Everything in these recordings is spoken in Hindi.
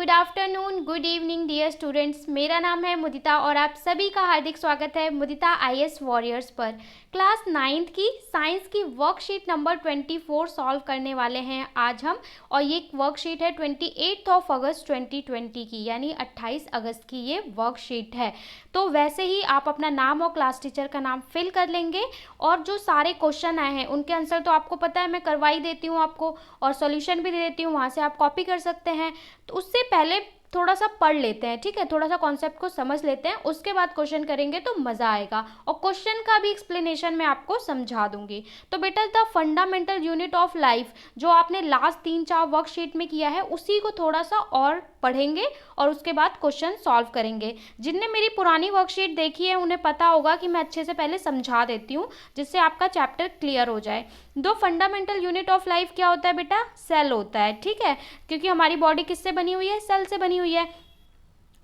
Good afternoon, good evening dear students. मेरा नाम है मुदिता और आप सभी का हार्दिक स्वागत है मुदिता आईएएस वॉरियर्स पर। क्लास 9th की साइंस की वर्कशीट नंबर 24 सॉल्व करने वाले हैं आज हम। और ये वर्कशीट है 28 अगस्त 2020 की, यानी 28 अगस्त की ये वर्कशीट है। तो वैसे ही आप अपना नाम और क्लास टीचर का नाम फिल कर लेंगे और जो सारे क्वेश्चन आए हैं उनके आंसर तो आपको पता है, मैं करवा ही देती हूँ आपको और सॉल्यूशन भी दे देती हूँ, वहाँ से आप कॉपी कर सकते हैं। तो उससे पहले थोड़ा सा पढ़ लेते हैं, ठीक है, थोड़ा सा कॉन्सेप्ट को समझ लेते हैं, उसके बाद क्वेश्चन करेंगे तो मज़ा आएगा और क्वेश्चन का भी एक्सप्लेनेशन मैं आपको समझा दूंगी। तो बेटा the fundamental unit of life जो आपने लास्ट 3-4 वर्कशीट में किया है उसी को थोड़ा सा और पढ़ेंगे और उसके बाद क्वेश्चन सॉल्व करेंगे। जिनने मेरी पुरानी वर्कशीट देखी है उन्हें पता होगा कि मैं अच्छे से पहले समझा देती हूँ जिससे आपका चैप्टर क्लियर हो जाए। दो फंडामेंटल यूनिट ऑफ लाइफ क्या होता है बेटा? सेल होता है, ठीक है, क्योंकि हमारी बॉडी किससे बनी हुई है? सेल से बनी हुई है।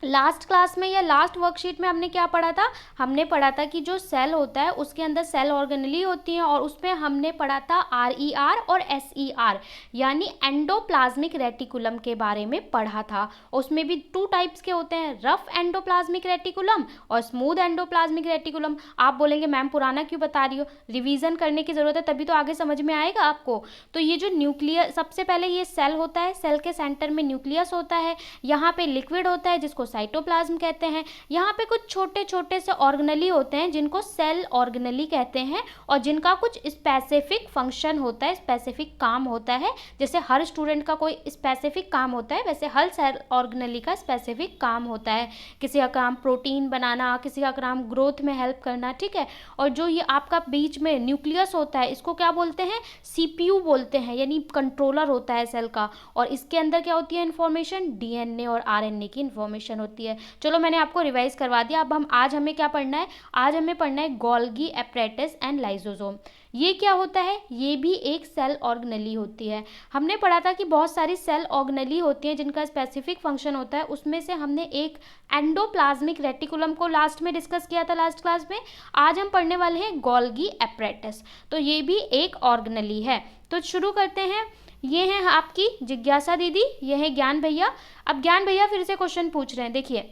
लास्ट क्लास में या लास्ट वर्कशीट में हमने क्या पढ़ा था? हमने पढ़ा था कि जो सेल होता है उसके अंदर सेल ऑर्गेनेली होती हैं और उसमें हमने पढ़ा था RER और SER यानी एंडोप्लाज्मिक रेटिकुलम के बारे में पढ़ा था। उसमें भी 2 टाइप्स के होते हैं, रफ एंडोप्लाज्मिक रेटिकुलम और स्मूथ एंडोप्लाज्मिक रेटिकुलम। आप बोलेंगे मैम पुराना क्यों बता रही हो? रिवीजन करने की ज़रूरत है, तभी तो आगे समझ में आएगा आपको। तो ये जो न्यूक्लियस, सबसे पहले ये सेल होता है, सेल के सेंटर में न्यूक्लियस होता है, यहाँ पे लिक्विड होता है जिसको साइटोप्लाज्म कहते हैं। यहाँ पे कुछ छोटे छोटे से ऑर्गेनेली होते हैं जिनको सेल ऑर्गेनेली कहते हैं और जिनका कुछ स्पेसिफिक फंक्शन होता है, स्पेसिफिक काम होता है। जैसे हर स्टूडेंट का कोई स्पेसिफिक काम होता है, वैसे हर सेल ऑर्गेनेली का स्पेसिफिक काम होता है। किसी का काम प्रोटीन बनाना, किसी का काम ग्रोथ में हेल्प करना, ठीक है। और जो ये आपका बीच में न्यूक्लियस होता है इसको क्या बोलते हैं? CPU बोलते हैं, यानी कंट्रोलर होता है सेल का। और इसके अंदर क्या होती है इन्फॉर्मेशन? DNA और RNA की इन्फॉर्मेशन होती है। चलो मैंने आपको रिवाइज करवा दिया। अब आज हमें क्या पढ़ना है? आज हमें पढ़ना है गोल्गी एपरेटस एंड लाइसोसोम। ये क्या होता है? ये भी एक सेल ऑर्गेनेली होती है। हमने पढ़ा था कि बहुत सारी सेल ऑर्गेनेली होती हैं जिनका स्पेसिफिक फंक्शन होता है, उसमें से हमने एक एंडोप्लाज्मिक रेटिकुलम को लास्ट में डिस्कस किया था लास्ट क्लास में। आज हम पढ़ने वाले हैं गोल्गी एपरेटस, तो ये भी एक ऑर्गेनेली है। तो शुरू करते हैं। ये हैं आपकी जिज्ञासा दीदी, ये है ज्ञान भैया। अब ज्ञान भैया फिर से क्वेश्चन पूछ रहे हैं, देखिए।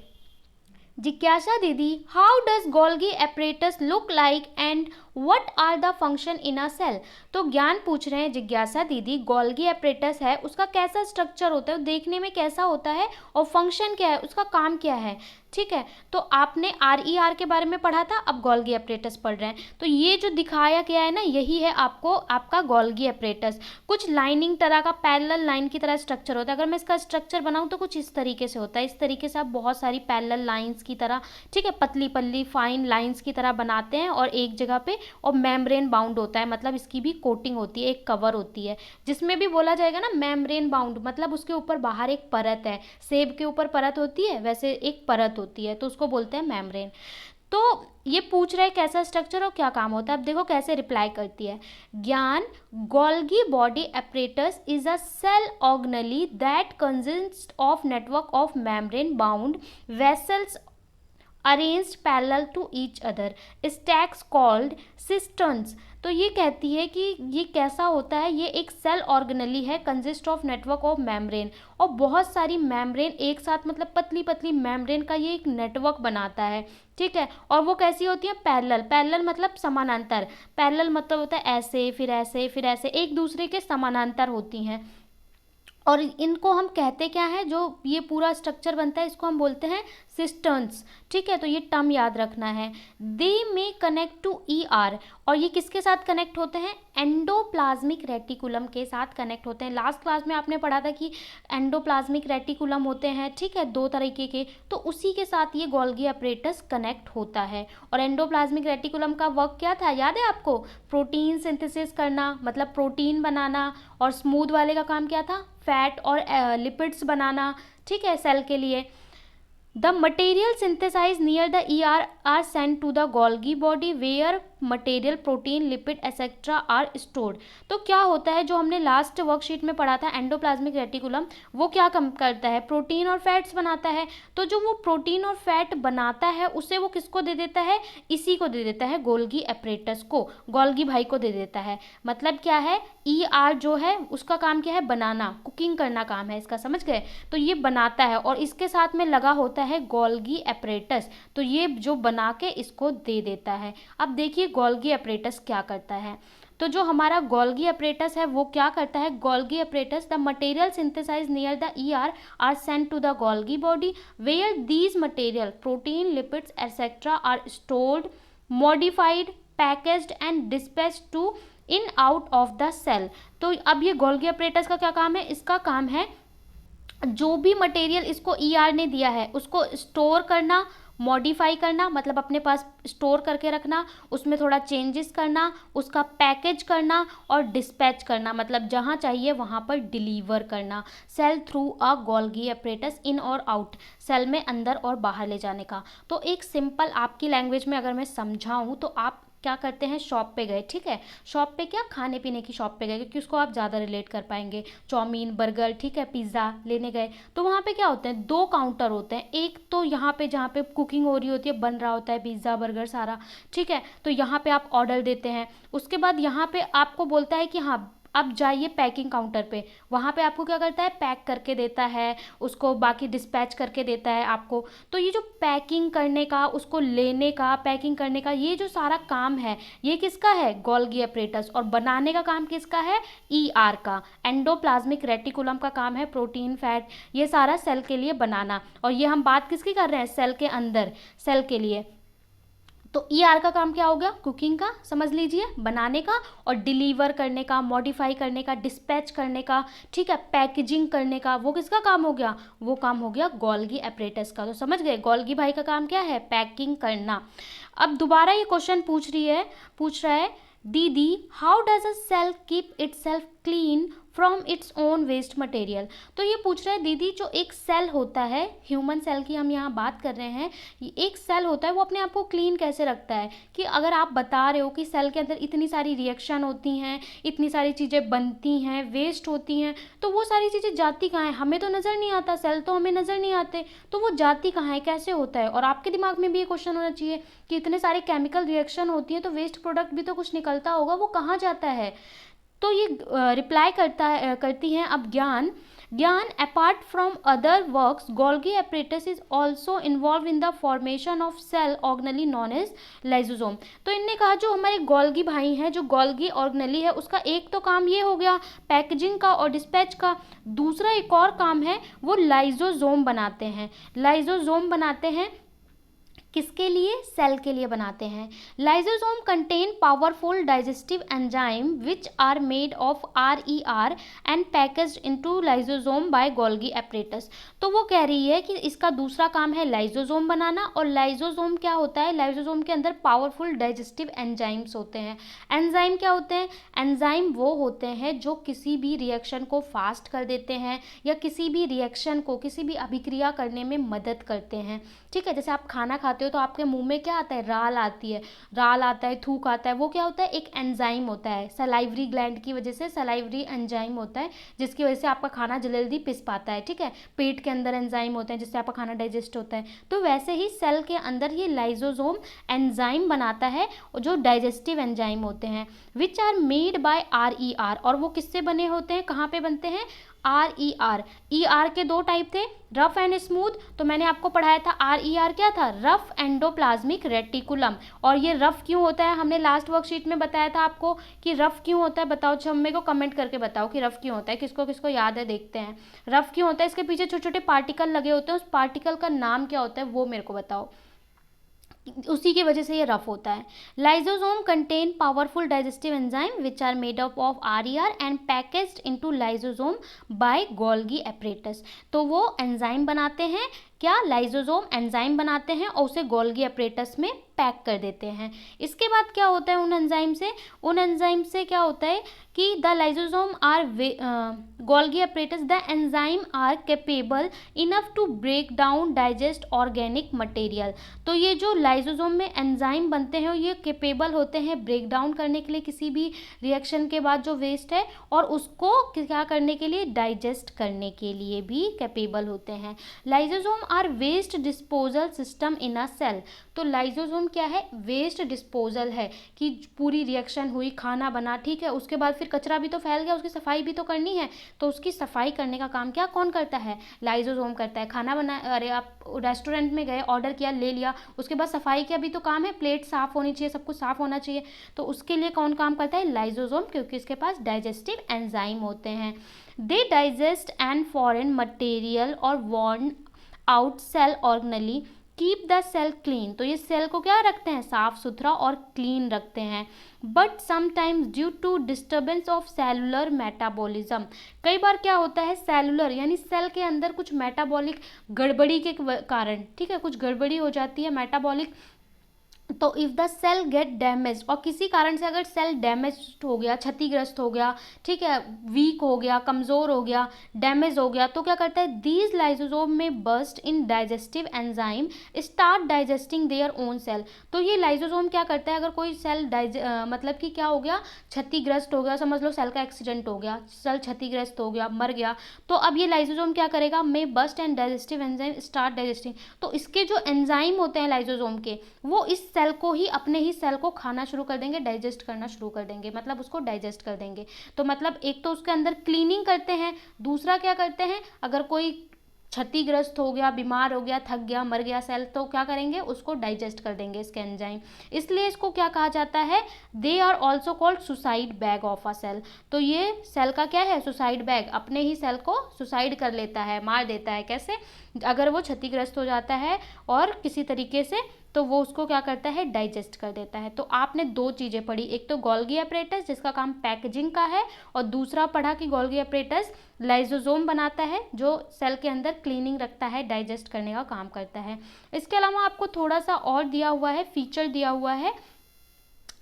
जिज्ञासा दीदी, how does Golgi apparatus look like and what are the function in a cell? तो ज्ञान पूछ रहे हैं जिज्ञासा दीदी, गोल्गी एपरेटस है उसका कैसा स्ट्रक्चर होता है, देखने में कैसा होता है और फंक्शन क्या है, उसका काम क्या है, ठीक है। तो आपने RER के बारे में पढ़ा था, अब गोल्गी एपरेटस पढ़ रहे हैं। तो ये जो दिखाया गया है ना, यही है आपको आपका गोल्गी एपरेटस। कुछ लाइनिंग तरह का, पैरेलल लाइन की तरह स्ट्रक्चर होता है। अगर मैं इसका स्ट्रक्चर बनाऊं तो कुछ इस तरीके से होता है। इस तरीके से आप बहुत सारी पैरेलल लाइंस की तरह, ठीक है, पतली पतली फाइन लाइंस की तरह बनाते हैं और एक जगह पे, और मेम्ब्रेन बाउंड होता है, मतलब इसकी भी कोटिंग होती है, एक कवर होती है, जिसमें भी बोला जाएगा ना मेम्ब्रेन बाउंड, मतलब उसके ऊपर बाहर एक परत है। सेब के ऊपर परत होती है, वैसे एक परत होती है, तो उसको बोलते हैं मेम्ब्रेन। तो ये पूछ रहे हैं कैसा स्ट्रक्चर और क्या काम होता है। अब देखो कैसे रिप्लाई करती है ज्ञान। Golgi body apparatus is a cell organelle that consist of network of membrane bound vessels arranged parallel to each other stacks called cisterns. तो ये कहती है कि ये कैसा होता है, ये एक सेल ऑर्गेनेली है, consist of network of membrane, और बहुत सारी मेम्ब्रेन एक साथ, मतलब पतली पतली मेम्ब्रेन का ये एक नेटवर्क बनाता है, ठीक है। और वो कैसी होती है? पैरेलल। पैरेलल मतलब समानांतर। पैरेलल मतलब होता है ऐसे फिर ऐसे फिर ऐसे, एक दूसरे के समानांतर होती हैं। और इनको हम कहते क्या है, जो ये पूरा स्ट्रक्चर बनता है इसको हम बोलते हैं सिस्टर्न्स, ठीक है। तो ये टर्म याद रखना है। दे में कनेक्ट टू ER, और ये किसके साथ कनेक्ट होते हैं? एंडोप्लाज्मिक रेटिकुलम के साथ कनेक्ट होते हैं। लास्ट क्लास में आपने पढ़ा था कि एंडोप्लाज्मिक रेटिकुलम होते हैं, ठीक है, 2 तरीके के, तो उसी के साथ ये गोल्गी एपरेटस कनेक्ट होता है। और एंडोप्लाज्मिक रेटिकुलम का वर्क क्या था, याद है आपको? प्रोटीन सिंथेसिस करना, मतलब प्रोटीन बनाना। और स्मूथ वाले का काम क्या था? फैट और लिपिड्स बनाना, ठीक है, सेल के लिए। The material synthesized near the ER are sent to the Golgi body where material protein lipid etc are stored। तो क्या होता है, जो हमने लास्ट वर्कशीट में पढ़ा था एंडोप्लाज्मिक रेटिकुलम, वो क्या कम करता है? प्रोटीन और फैट्स बनाता है। तो जो वो प्रोटीन और फैट बनाता है उसे वो किसको दे देता है? इसी को दे देता है, गोल्गी एपरेटस को, गोल्गी भाई को दे देता है। मतलब क्या है ER जो है उसका काम क्या है, बनाना, कुकिंग करना काम है इसका, समझ गए। तो ये बनाता है और इसके साथ में लगा होता है गोल्गी एपरेटस, तो ये जो बना के इसको दे देता है। अब देखिए गोल्गी एपरेटस क्या करता है। तो जो हमारा गोल्गी एपरेटस है वो क्या करता है, Golgi apparatus, the material synthesise near the ER are sent to the Golgi body where these material protein lipids etcetera are stored, modified, packaged and dispatched to in out of the cell. तो अब ये गोल्गी एपरेटस का क्या काम है, इसका काम है जो भी मटेरियल इसको ER ने दिया है उसको स्टोर करना, मॉडिफाई करना, मतलब अपने पास स्टोर करके रखना, उसमें थोड़ा चेंजेस करना, उसका पैकेज करना और डिस्पैच करना, मतलब जहाँ चाहिए वहाँ पर डिलीवर करना cell through a Golgi apparatus in और आउट, सेल में अंदर और बाहर ले जाने का। तो एक सिंपल आपकी लैंग्वेज में अगर मैं समझाऊँ तो आप क्या करते हैं, शॉप पे गए, ठीक है, शॉप पे क्या, खाने पीने की शॉप पे गए, क्योंकि उसको आप ज़्यादा रिलेट कर पाएंगे, चाउमीन, बर्गर, ठीक है, पिज़्ज़ा लेने गए। तो वहाँ पे क्या होते हैं, 2 काउंटर होते हैं, एक तो यहाँ पे जहाँ पे कुकिंग हो रही होती है, बन रहा होता है पिज़्ज़ा बर्गर सारा, ठीक है, तो यहाँ पे आप ऑर्डर देते हैं। उसके बाद यहाँ पे आपको बोलता है कि हाँ अब जाइए पैकिंग काउंटर पे, वहाँ पे आपको क्या करता है, पैक करके देता है, उसको बाकी डिस्पैच करके देता है आपको। तो ये जो पैकिंग करने का, उसको लेने का, पैकिंग करने का, ये जो सारा काम है ये किसका है, गोल्गी एपरेटस, और बनाने का काम किसका है, ER का, एंडोप्लाज्मिक रेटिकुलम का काम है प्रोटीन, फैट, ये सारा सेल के लिए बनाना। और ये हम बात किसकी कर रहे हैं, सेल के अंदर, सेल के लिए। तो ER का काम क्या हो गया, कुकिंग का, समझ लीजिए, बनाने का, और डिलीवर करने का, मॉडिफाई करने का, डिस्पैच करने का, ठीक है, पैकेजिंग करने का, वो किसका काम हो गया, वो काम हो गया गोल्गी एपरेटस का। तो समझ गए, गोल्गी भाई का काम क्या है, पैकिंग करना। अब दोबारा ये क्वेश्चन पूछ रहा है दीदी, how does a cell keep itself clean from its own waste material. तो ये पूछ रहा है दीदी, जो एक सेल होता है, ह्यूमन सेल की हम यहाँ बात कर रहे हैं, एक सेल होता है वो अपने आप को क्लीन कैसे रखता है, कि अगर आप बता रहे हो कि सेल के अंदर इतनी सारी रिएक्शन होती हैं, इतनी सारी चीज़ें बनती हैं, वेस्ट होती हैं, तो वो सारी चीज़ें जाती कहाँ हैं, हमें तो नज़र नहीं आता, सेल तो हमें नज़र नहीं आते, तो वो जाती कहाँ है, कैसे होता है। और आपके दिमाग में भी ये क्वेश्चन होना चाहिए कि इतने सारे केमिकल रिएक्शन होती हैं तो वेस्ट प्रोडक्ट भी तो कुछ निकलता होगा, वो कहाँ जाता है। तो ये रिप्लाई करती हैं अब Gyan apart from other works Golgi apparatus is also involve in the formation of cell organelle known as lysosome. तो इनने कहा जो हमारे गोल्गी भाई हैं, जो गोल्गी ऑर्गेनेली है, उसका एक तो काम ये हो गया पैकेजिंग का और डिस्पैच का, दूसरा एक और काम है वो लाइसोसोम बनाते हैं। लाइसोसोम बनाते हैं किसके लिए, सेल के लिए बनाते हैं। Lysosome contain powerful digestive enzyme which are made of RER and packaged into lysosome by Golgi apparatus. तो वो कह रही है कि इसका दूसरा काम है लाइसोसोम बनाना, और लाइसोसोम क्या होता है, लाइसोसोम के अंदर पावरफुल डाइजेस्टिव एंजाइम्स होते हैं। एंजाइम क्या होते हैं, एंजाइम वो होते हैं जो किसी भी रिएक्शन को फास्ट कर देते हैं, या किसी भी रिएक्शन को, किसी भी अभिक्रिया करने में मदद करते हैं, ठीक है। जैसे आप खाना खाते हो तो आपके मुंह में क्या आता है, राल आती है, राल आता है, थूक आता है, वो क्या होता है, एक एंजाइम होता है, सलाइवरी ग्लैंड की वजह से सलाइवरी एंजाइम होता है, जिसकी वजह से आपका खाना जल्दी पिस पाता है, ठीक है। पेट के अंदर एंजाइम होते हैं जिससे आपका खाना डाइजेस्ट होता है। तो वैसे ही सेल के अंदर ये लाइसोसोम एंजाइम बनाता है, जो डाइजेस्टिव एंजाइम होते हैं, which are made by RER, और वो किससे बने होते हैं, कहाँ पे बनते हैं, RER। ER के 2 टाइप थे, रफ एंड स्मूथ। तो मैंने आपको पढ़ाया था RER क्या था, रफ एंडोप्लाज्मिक रेटिकुलम। और ये रफ क्यों होता है, हमने लास्ट वर्कशीट में बताया था आपको कि रफ क्यों होता है, बताओ, जब मेरे को कमेंट करके बताओ कि रफ क्यों होता है, किसको किसको याद है, देखते हैं रफ क्यों होता है। इसके पीछे छोटे छोटे पार्टिकल लगे होते हैं, उस पार्टिकल का नाम क्या होता है वो मेरे को बताओ, उसी की वजह से ये रफ होता है। Lysosome contain powerful digestive enzyme which are made up of RER and packaged into lysosome by Golgi apparatus. तो वो एंजाइम बनाते हैं, क्या, लाइसोसोम एंजाइम बनाते हैं और उसे गोल्गी एपरेटस में पैक कर देते हैं। इसके बाद क्या होता है, उन एंजाइम से क्या होता है कि the lysosome are Golgi apparatus, the enzyme are capable enough to break down digest organic material. तो ये जो लाइसोसोम में एंजाइम बनते हैं ये कैपेबल होते हैं ब्रेक डाउन करने के लिए, किसी भी रिएक्शन के बाद जो वेस्ट है, और उसको क्या करने के लिए, डाइजेस्ट करने के लिए भी कैपेबल होते हैं। Lysosome are waste disposal system in a cell. तो लाइसोसोम क्या है, वेस्ट डिस्पोजल है कि पूरी रिएक्शन हुई, खाना बना, ठीक है, उसके बाद फिर कचरा भी तो फैल गया, उसकी सफाई भी तो करनी है, तो उसकी सफाई करने का काम क्या कौन करता है, लाइसोसोम करता है। खाना बना, अरे आप रेस्टोरेंट में गए, ऑर्डर किया, ले लिया, उसके बाद सफाई का भी तो काम है, प्लेट साफ होनी चाहिए, सब कुछ साफ होना चाहिए, तो उसके लिए कौन काम करता है, लाइसोसोम, क्योंकि इसके पास डाइजेस्टिव एंजाइम होते हैं। They digest and foreign material or worn out cell organelle, keep the cell clean. तो ये सेल को क्या रखते हैं, साफ सुथरा और क्लीन रखते हैं। But sometimes due to disturbance of cellular metabolism, कई बार क्या होता है, सेलुलर यानी सेल के अंदर कुछ मेटाबॉलिक गड़बड़ी के कारण, ठीक है, कुछ गड़बड़ी हो जाती है मेटाबॉलिक, तो if the cell get damage, और किसी कारण से अगर सेल डैमेज हो गया, क्षतिग्रस्त हो गया, ठीक है, वीक हो गया, कमज़ोर हो गया, डैमेज हो गया, तो क्या करता है, these lysosome may burst in digestive enzyme start digesting their own cell. तो ये लाइसोसोम क्या करता है, अगर कोई सेल मतलब कि क्या हो गया, क्षतिग्रस्त हो गया, समझ लो सेल का एक्सीडेंट हो गया, सेल क्षतिग्रस्त हो गया, मर गया, तो अब ये लाइसोसोम क्या करेगा, may burst and digestive enzyme start digesting, तो इसके जो एंजाइम होते हैं लाइसोसोम के, वो इस सेल को ही, अपने ही सेल को खाना शुरू कर देंगे, डाइजेस्ट करना शुरू कर देंगे, मतलब उसको डाइजेस्ट कर देंगे। तो मतलब एक तो उसके अंदर क्लीनिंग करते हैं, दूसरा क्या करते हैं, अगर कोई क्षतिग्रस्त हो गया, बीमार हो गया, थक गया, मर गया सेल, तो क्या करेंगे, उसको डाइजेस्ट कर देंगे इसके एंजाइम। इसलिए इसको क्या कहा जाता है, they are also called suicide bag of a cell. तो ये सेल का क्या है, सुसाइड बैग, अपने ही सेल को सुसाइड कर लेता है, मार देता है। कैसे, अगर वो क्षतिग्रस्त हो जाता है और किसी तरीके से, तो वो उसको क्या करता है, डाइजेस्ट कर देता है। तो आपने दो चीज़ें पढ़ी, एक तो गोल्गी एपरेटस जिसका काम पैकेजिंग का है, और दूसरा पढ़ा कि गोल्गी एपरेटस लाइसोसोम बनाता है जो सेल के अंदर क्लीनिंग रखता है, डाइजेस्ट करने का काम करता है। इसके अलावा आपको थोड़ा सा और दिया हुआ है, फीचर दिया हुआ है,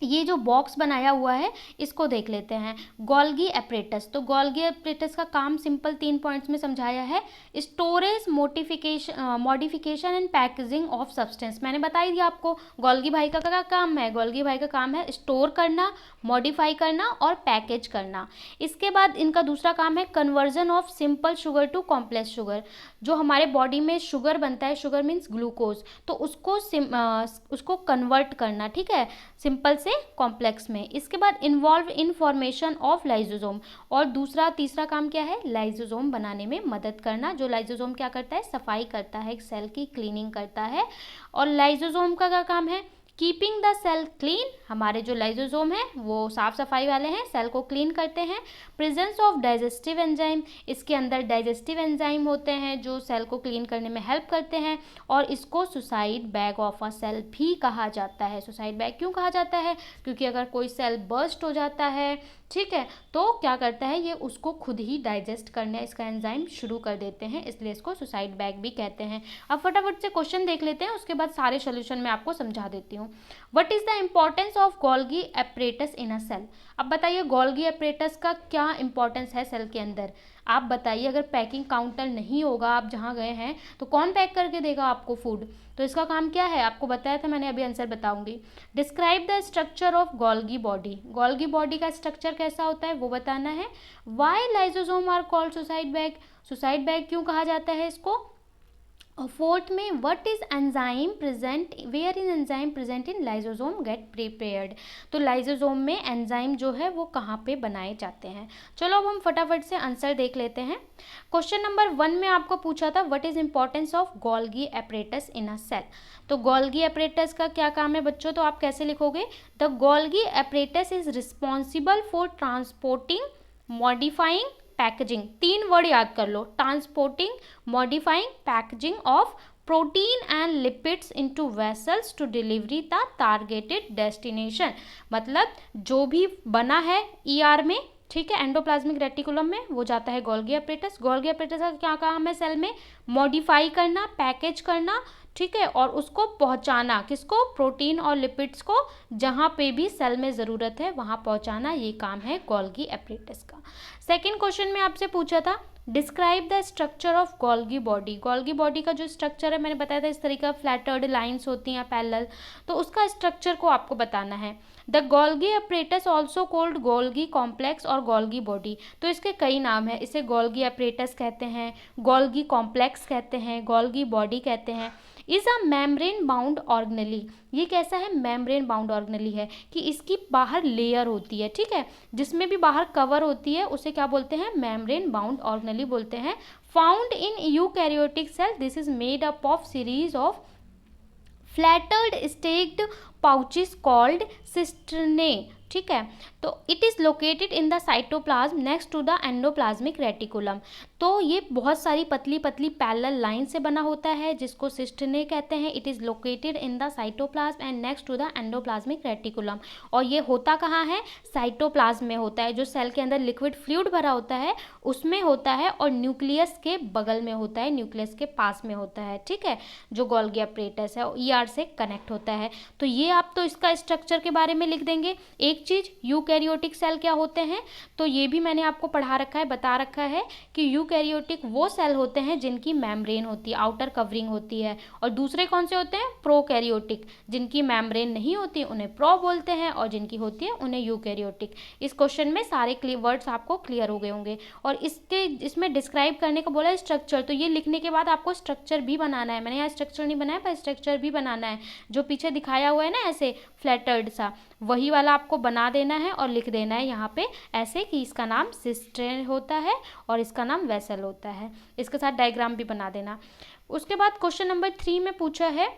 ये जो बॉक्स बनाया हुआ है इसको देख लेते हैं, गोल्गी एपरेटस। तो गोल्गी एपरेटस का काम सिंपल 3 पॉइंट्स में समझाया है, storage, modification and packaging of substance. मैंने बता दिया आपको, गोल्गी भाई का क्या काम है, गोल्गी भाई का काम है स्टोर करना, मॉडिफाई करना और पैकेज करना। इसके बाद इनका दूसरा काम है conversion of simple sugar to complex sugar. जो हमारे बॉडी में शुगर बनता है, शुगर मीन्स ग्लूकोज, तो उसको कन्वर्ट करना, ठीक है, सिंपल से कॉम्प्लेक्स में। इसके बाद involve in formation of lysosome, और तीसरा काम क्या है, लाइसोसोम बनाने में मदद करना। जो लाइसोसोम क्या करता है, सफाई करता है, सेल की क्लीनिंग करता है। और लाइसोसोम का क्या काम है, कीपिंग द सेल क्लीन। हमारे जो लाइसोसोम है वो साफ सफाई वाले हैं, सेल को क्लीन करते हैं। प्रेजेंस ऑफ डाइजेस्टिव एंजाइम, इसके अंदर डाइजेस्टिव एंजाइम होते हैं जो सेल को क्लीन करने में हेल्प करते हैं। और इसको suicide bag of a cell भी कहा जाता है। सुसाइड बैग क्यों कहा जाता है, क्योंकि अगर कोई सेल बर्स्ट हो जाता है, ठीक है, तो क्या करता है, ये उसको खुद ही डाइजेस्ट करना, इसका एंजाइम शुरू कर देते हैं, इसलिए इसको सुसाइड बैग भी कहते हैं। अब फटाफट से क्वेश्चन देख लेते हैं, उसके बाद सारे सोल्यूशन मैं आपको समझा देती हूँ। What is the importance of Golgi apparatus in a cell. अब बताइए गोल्गी एपरेटस का क्या इंपॉर्टेंस है सेल के अंदर। आप बताइए, अगर पैकिंग काउंटर नहीं होगा, आप जहाँ गए हैं, तो कौन पैक करके देगा आपको फूड। तो इसका काम क्या है, आपको बताया था मैंने, अभी आंसर बताऊंगी। Describe the structure of Golgi body. Golgi body का स्ट्रक्चर कैसा होता है वो बताना है। Why lysosome are called suicide bag, suicide bag क्यों कहा जाता है इसको। और फोर्थ में what is enzyme present, where is enzyme present in lysosome get prepared. तो लाइसोसोम में एंजाइम जो है वो कहाँ पे बनाए जाते हैं। चलो अब हम फटाफट से आंसर देख लेते हैं। क्वेश्चन नंबर 1 में आपको पूछा था what is importance of Golgi apparatus in a cell. तो गोल्गी एपरेटस का क्या काम है बच्चों, तो आप कैसे लिखोगे, the Golgi apparatus is responsible for transporting, modifying, packaging. 3 word याद कर लो, transporting, modifying, packaging of protein and lipids into vessels to delivery the targeted destination. मतलब जो भी बना है ईआर में, ठीक है, एंडोप्लाज्मिक रेटिकुलम में, वो जाता है गोल्गी एपरेटस। गोल्गी एपरेटस का क्या काम है सेल में, मॉडिफाई करना, पैकेज करना, ठीक है, और उसको पहुंचाना, किसको, प्रोटीन और लिपिड्स को, जहाँ पे भी सेल में ज़रूरत है वहाँ पहुंचाना, ये काम है गोल्गी एपरेटस का। सेकंड क्वेश्चन में आपसे पूछा था describe the structure of Golgi body. Golgi body का जो स्ट्रक्चर है मैंने बताया था, इस तरीके का फ्लैटर्ड लाइंस होती हैं पैरेलल, तो उसका स्ट्रक्चर को आपको बताना है। The Golgi apparatus also called Golgi complex और गोल्गी बॉडी, तो इसके कई नाम हैं। इसे गोल्गी अपरेटस कहते हैं, गोल्गी कॉम्प्लेक्स कहते हैं, गोल्गी बॉडी कहते हैं। Is a membrane bound organelle, ये कैसा है, मेम्ब्रेन बाउंड ऑर्गेनेली है कि इसकी बाहर लेयर होती है, ठीक है, जिसमें भी बाहर कवर होती है उसे क्या बोलते हैं, मेम्ब्रेन बाउंड ऑर्गेनेली बोलते हैं। Found in eukaryotic cell, this is made up of series of flattened stacked pouches called cisternae, ठीक है। तो it is located in the cytoplasm next to the endoplasmic reticulum, तो ये बहुत सारी पतली पतली पैरेलल लाइन से बना होता है जिसको सिस्टर्ने कहते हैं। It is located in the cytoplasm and next to the endoplasmic reticulum, और ये होता कहाँ है, साइटोप्लाज्म में होता है, जो सेल के अंदर लिक्विड फ्लूइड भरा होता है उसमें होता है, और न्यूक्लियस के बगल में होता है, न्यूक्लियस के पास में होता है, ठीक है, जो गोल्गी अपरेटस है ER से कनेक्ट होता है। तो ये आप तो इसका स्ट्रक्चर के बारे में लिख देंगे। एक चीज़, यूकैरियोटिक सेल क्या होते हैं, तो ये भी मैंने आपको पढ़ा रखा है, बता रखा है कि यूकैरियोटिक वो सेल होते हैं जिनकी मेम्ब्रेन होती है, आउटर कवरिंग होती है, और दूसरे कौन से होते हैं, प्रोकैरियोटिक, जिनकी मेम्ब्रेन नहीं होती उन्हें प्रो बोलते हैं, और जिनकी होती है उन्हें यूकैरियोटिक। इस क्वेश्चन में सारे वर्ड्स आपको क्लियर हो गए होंगे। और इसमें डिस्क्राइब करने को बोला है स्ट्रक्चर, तो ये लिखने के बाद आपको स्ट्रक्चर भी बनाना है। मैंने यहाँ स्ट्रक्चर नहीं बनाया पर स्ट्रक्चर भी बनाना है, जो पीछे दिखाया हुआ है ना ऐसे फ्लैटर्ड सा, वही वाला आपको बना देना है और लिख देना है यहाँ पे ऐसे कि इसका नाम सिस्टर्न होता है और इसका नाम वेसल होता है। इसके साथ डायग्राम भी बना देना। उसके बाद क्वेश्चन नंबर 3 में पूछा है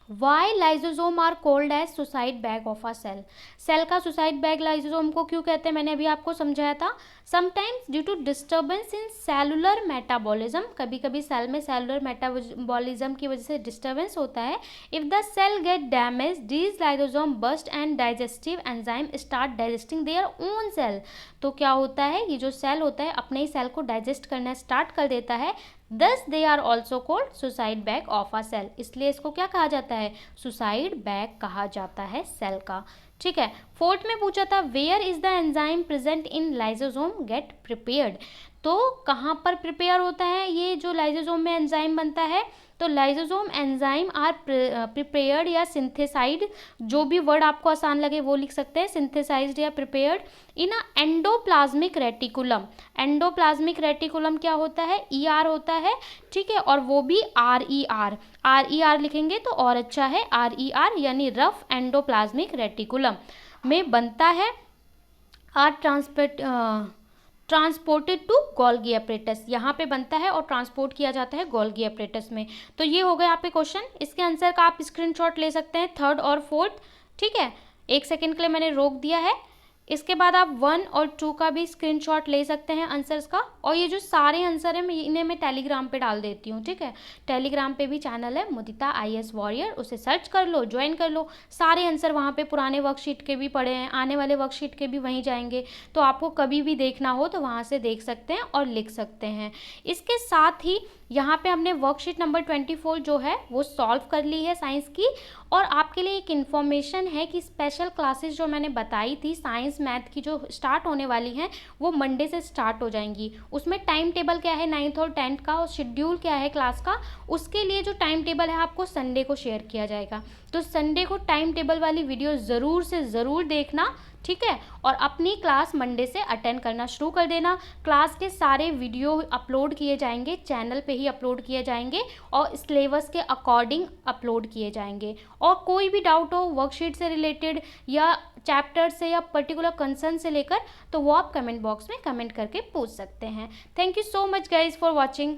why lysosome are called as suicide bag of a cell. Cell का सुसाइड बैग लाइजोसोम को क्यों कहते हैं, मैंने अभी आपको समझाया था। Sometimes due to disturbance in cellular metabolism, कभी कभी सेल में सेलुलर मेटाबॉलिज्म की वजह से डिस्टर्बेंस होता है। If the cell get damage these lysosome burst and digestive enzyme start digesting their own cell, तो क्या होता है, ये जो सेल होता है अपने ही सेल को डाइजेस्ट करना स्टार्ट कर देता है। Thus they are also called suicide bag of a cell, इसलिए इसको क्या कहा जाता है, सुसाइड बैग कहा जाता है सेल का, ठीक है। 4th में पूछा था where is the enzyme present in lysosome get prepared, तो कहाँ पर प्रिपेयर होता है ये जो लाइजोसोम में एंजाइम बनता है, तो लाइजोसोम एंजाइम आर प्रिपेयर्ड या सिंथेसाइड, जो भी वर्ड आपको आसान लगे वो लिख सकते हैं, सिंथेसाइज्ड या prepared in a endoplasmic reticulum. Endoplasmic reticulum क्या होता है, ER होता है, ठीक है, और वो भी RER लिखेंगे तो और अच्छा है, RER यानी रफ एंडोप्लाज्मिक रेटिकुलम में बनता है। ट्रांसपोर्टेड टू गोल्गी अपरेटस, यहाँ पे बनता है और ट्रांसपोर्ट किया जाता है गोल्गी अपरेटस में। तो ये हो गए यहाँ पे क्वेश्चन, इसके आंसर का आप स्क्रीनशॉट ले सकते हैं 3rd और 4th, ठीक है। 1 सेकेंड के लिए मैंने रोक दिया है। इसके बाद आप 1 और 2 का भी स्क्रीनशॉट ले सकते हैं आंसर्स का, और ये जो सारे आंसर हैं इन्हें मैं टेलीग्राम पे डाल देती हूँ, ठीक है। टेलीग्राम पे भी चैनल है मुदिता IAS वॉरियर, उसे सर्च कर लो, ज्वाइन कर लो, सारे आंसर वहाँ पे पुराने वर्कशीट के भी पड़े हैं, आने वाले वर्कशीट के भी वहीं जाएंगे, तो आपको कभी भी देखना हो तो वहाँ से देख सकते हैं और लिख सकते हैं। इसके साथ ही यहाँ पे हमने वर्कशीट नंबर 24 जो है वो सॉल्व कर ली है साइंस की। और आपके लिए एक इन्फॉर्मेशन है कि स्पेशल क्लासेस जो मैंने बताई थी साइंस मैथ की जो स्टार्ट होने वाली हैं वो मंडे से स्टार्ट हो जाएंगी। उसमें टाइम टेबल क्या है 9th और 10th का, और शेड्यूल क्या है क्लास का, उसके लिए जो टाइम टेबल है आपको संडे को शेयर किया जाएगा। तो संडे को टाइम टेबल वाली वीडियो ज़रूर से ज़रूर देखना, ठीक है, और अपनी क्लास मंडे से अटेंड करना शुरू कर देना। क्लास के सारे वीडियो अपलोड किए जाएंगे, चैनल पे ही अपलोड किए जाएंगे और सिलेबस के अकॉर्डिंग अपलोड किए जाएंगे। और कोई भी डाउट हो वर्कशीट से रिलेटेड या चैप्टर से या पर्टिकुलर कंसर्न से लेकर, तो वो आप कमेंट बॉक्स में कमेंट करके पूछ सकते हैं। Thank you so much guys for watching.